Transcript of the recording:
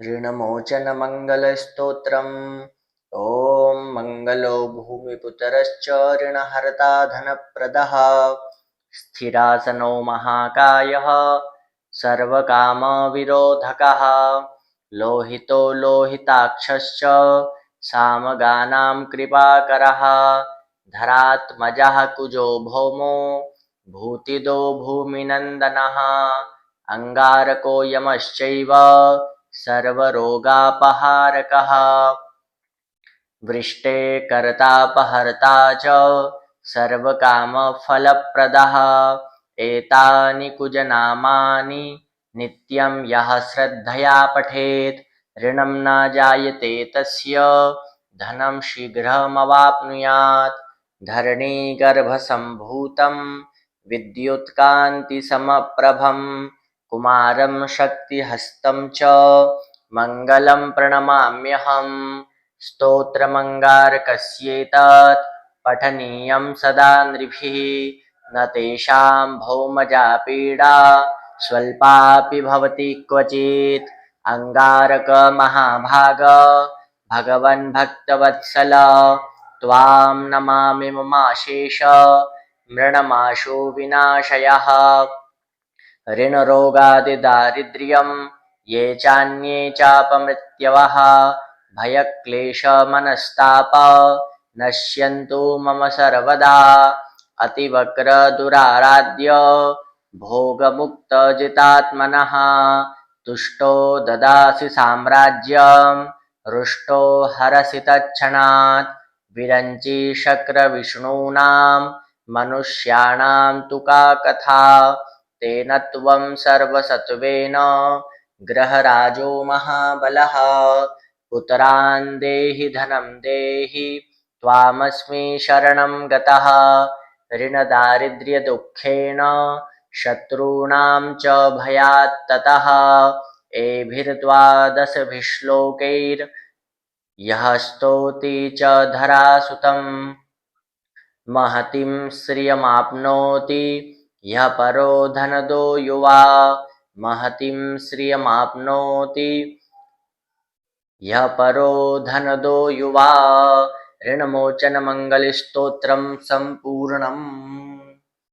ऋणमोचनमङ्गलस्तोत्रम्। ॐ मङ्गलो भूमिपुतरश्च ऋणहर्ता धनप्रदः स्थिरासनो महाकायः सर्वकामविरोधकः लोहितो लोहिताक्षश्च सामगानां कृपाकरः धरात्मजः कुजो भौमो भूतिदो भूमिनन्दनः अंगारको यमश्चैव सर्वरोगापहारकः वृष्टे कर्तापहर्ता च सर्वकामफलप्रदः एतानि कुजनामानि नित्यं यः श्रद्धया पठेत् ऋणं न जायते तस्य धनं शीघ्रमवाप्नुयात् धरणीगर्भसम्भूतं विद्युत्कान्तिसमप्रभं कुमारं शक्तिहस्तं च मङ्गलं प्रणमाम्यहम् स्तोत्रमङ्गारकस्येतत् पठनीयं सदा नृभिः न तेषां भौमजा पीडा स्वल्पापि भवति क्वचित् अंगारक महाभाग भगवन् भक्तवत्सल त्वां नमामि ममाशेष मृणमाशो विनाशयः ऋणरोगादिदारिद्र्यं ये चान्ये चापमृत्यवः भयक्लेशमनस्ताप नश्यन्तु मम सर्वदा अतिवक्रदुराराध्य भोगमुक्तजितात्मनः तुष्टो ददासि साम्राज्यं रुष्टो हरसि तत्क्षणात् विरञ्चि शक्रविष्णूनां मनुष्याणां तु का कथा तेन त्वं सर्वसत्त्वेन ग्रहराजो महाबलः पुत्रान् देहि धनं देहि त्वामस्मि शरणं गतः ऋणदारिद्र्यदुःखेन शत्रूणां च भयात् ततः एभिर्द्वादशभिः श्लोकैर् यः स्तौति च धरासुतं महतीं श्रियमाप्नोति यः परो धनदो युवा महतीं श्रियमाप्नोति यः परो धनदो युवा ऋणमोचनमङ्गलस्तोत्रं सम्पूर्णम्।